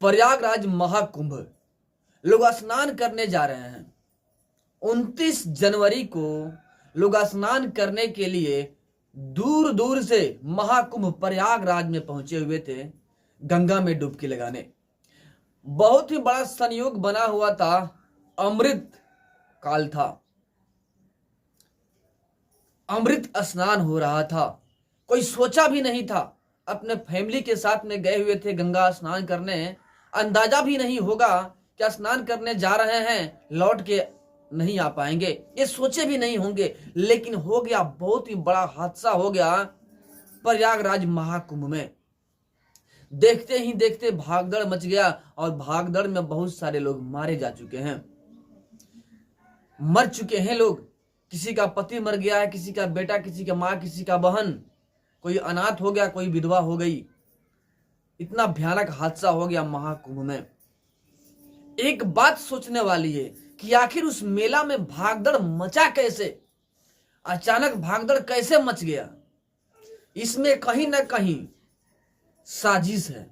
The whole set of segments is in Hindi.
प्रयागराज महाकुंभ लोग स्नान करने जा रहे हैं। 29 जनवरी को लोग स्नान करने के लिए दूर दूर से महाकुंभ प्रयागराज में पहुंचे हुए थे गंगा में डुबकी लगाने। बहुत ही बड़ा संयोग बना हुआ था, अमृत काल था, अमृत स्नान हो रहा था। कोई सोचा भी नहीं था, अपने फैमिली के साथ में गए हुए थे गंगा स्नान करने, अंदाजा भी नहीं होगा कि स्नान करने जा रहे हैं, लौट के नहीं आ पाएंगे, ये सोचे भी नहीं होंगे। लेकिन हो गया, बहुत ही बड़ा हादसा हो गया प्रयागराज महाकुंभ में। देखते ही देखते भागदड़ मच गया और भागदड़ में बहुत सारे लोग मारे जा चुके हैं, मर चुके हैं लोग। किसी का पति मर गया है, किसी का बेटा, किसी का माँ, किसी का बहन, कोई अनाथ हो गया, कोई विधवा हो गई। इतना भयानक हादसा हो गया महाकुंभ में। एक बात सोचने वाली है कि आखिर उस मेला में भागदड़ मचा कैसे, अचानक भागदड़ कैसे मच गया। इसमें कहीं ना कहीं साजिश है।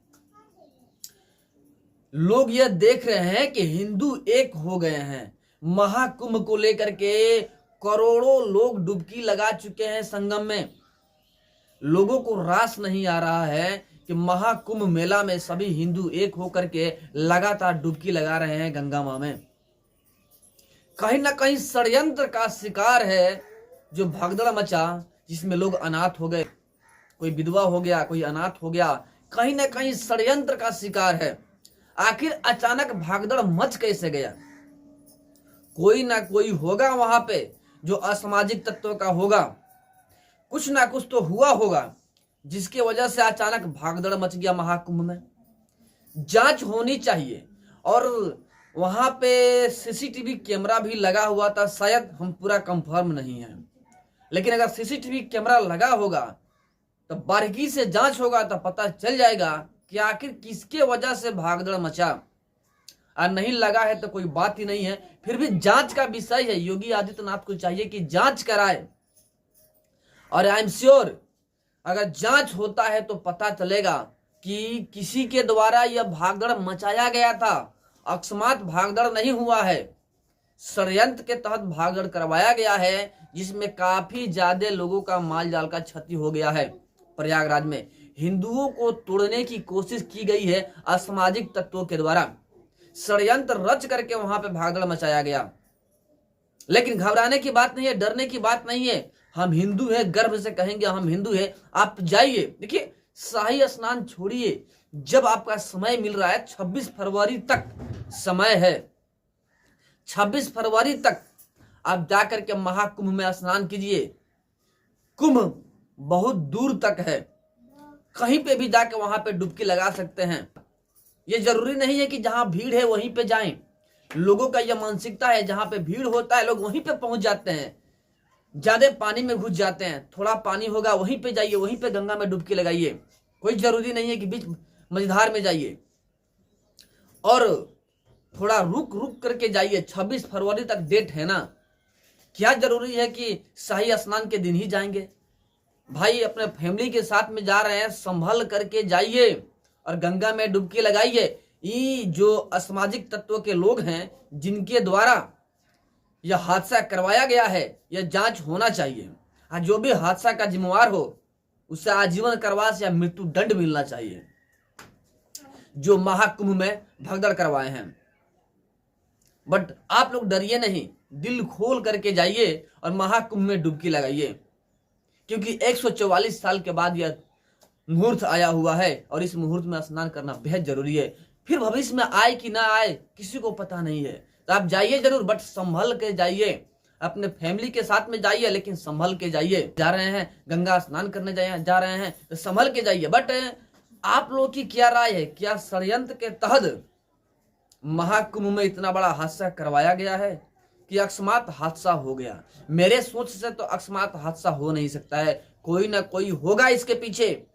लोग यह देख रहे हैं कि हिंदू एक हो गए हैं। महाकुंभ को लेकर के करोड़ों लोग डुबकी लगा चुके हैं संगम में। लोगों को रास नहीं आ रहा है कि महाकुंभ मेला में सभी हिंदू एक होकर के लगातार डुबकी लगा रहे हैं गंगा मां में। कहीं ना कहीं षड्यंत्र का शिकार है जो भगदड़ मचा, जिसमें लोग अनाथ हो गए, कोई विधवा हो गया, कोई अनाथ हो गया। कहीं ना कहीं षड्यंत्र का शिकार है। आखिर अचानक भागदड़ मच कैसे गया। कोई ना कोई होगा वहां पे जो असामाजिक तत्वों का होगा, कुछ ना कुछ तो हुआ होगा जिसकी वजह से अचानक भागदड़ मच गया महाकुंभ में। जांच होनी चाहिए। और वहां पे सीसीटीवी कैमरा भी लगा हुआ था, शायद हम पूरा कंफर्म नहीं है, लेकिन अगर सीसीटीवी कैमरा लगा होगा तो बारीकी से जांच होगा तो पता चल जाएगा कि आखिर किसके वजह से भागदड़ मचा। और नहीं लगा है तो कोई बात ही नहीं है, फिर भी जांच का विषय है। योगी आदित्यनाथ को चाहिए कि जांच कराए। और आई एम श्योर अगर जांच होता है तो पता चलेगा कि किसी के द्वारा यह भागदड़ मचाया गया था। अकस्मात भागदड़ नहीं हुआ है, षड्यंत्र के तहत भागदड़ करवाया गया है, जिसमें काफी ज्यादा लोगों का माल जाल का क्षति हो गया है। प्रयागराज में हिंदुओं को तोड़ने की कोशिश की गई है असामाजिक तत्वों के द्वारा। षड्यंत्र रच करके वहां पे भागदड़ मचाया गया। लेकिन घबराने की बात नहीं है, डरने की बात नहीं है। हम हिंदू हैं, गर्व से कहेंगे हम हिंदू हैं। आप जाइए, देखिए शाही स्नान छोड़िए, जब आपका समय मिल रहा है 26 फरवरी तक समय है, 26 फरवरी तक आप जाकर के महाकुंभ में स्नान कीजिए। कुंभ बहुत दूर तक है, कहीं पे भी जाके वहां पे डुबकी लगा सकते हैं। ये जरूरी नहीं है कि जहां भीड़ है वहीं पे जाएं। लोगों का यह मानसिकता है जहां पे भीड़ होता है लोग वहीं पे पहुंच जाते हैं, ज्यादा पानी में घुस जाते हैं। थोड़ा पानी होगा वहीं पे जाइए, वहीं पे गंगा में डुबकी लगाइए। कोई जरूरी नहीं है कि बीच मझधार में जाइए। और थोड़ा रुक रुक करके जाइए। 26 फरवरी तक डेट है ना, क्या जरूरी है कि शाही स्नान के दिन ही जाएंगे। भाई अपने फैमिली के साथ में जा रहे हैं, संभल करके जाइए और गंगा में डुबकी लगाइए। ये जो असामाजिक तत्वों के लोग हैं जिनके द्वारा यह हादसा करवाया गया है, यह जांच होना चाहिए। और जो भी हादसा का जिम्मेवार हो उसे आजीवन कारावास या मृत्यु दंड मिलना चाहिए, जो महाकुंभ में भगदड़ करवाए हैं। बट आप लोग डरिए नहीं, दिल खोल करके जाइए और महाकुंभ में डुबकी लगाइए, क्योंकि 144 साल के बाद यह मुहूर्त आया हुआ है और इस मुहूर्त में स्नान करना बेहद जरूरी है। फिर भविष्य में आए कि ना आए किसी को पता नहीं है, तो आप जाइए जरूर, बट संभल के जाइए। अपने फैमिली के साथ में जाइए, लेकिन संभल के जाइए। जा रहे हैं गंगा स्नान करने जा रहे हैं तो संभल के जाइए। बट आप लोगों की क्या राय है, क्या षड्यंत्र के तहत महाकुंभ में इतना बड़ा हादसा करवाया गया है कि अकस्मात हादसा हो गया? मेरे सोच से तो अकस्मात हादसा हो नहीं सकता है, कोई ना कोई होगा इसके पीछे,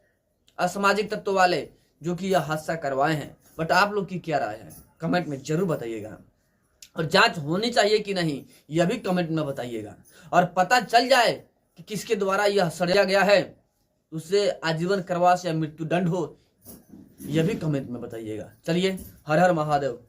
असामाजिक तत्व वाले जो कि यह हादसा करवाए हैं। बट आप लोग की क्या राय है, कमेंट में जरूर बताइएगा। और जांच होनी चाहिए कि नहीं, यह भी कमेंट में बताइएगा। और पता चल जाए कि किसके द्वारा यह सड़ाया गया है, उसे आजीवन कारावास या मृत्यु दंड हो, यह भी कमेंट में बताइएगा। चलिए, हर हर महादेव।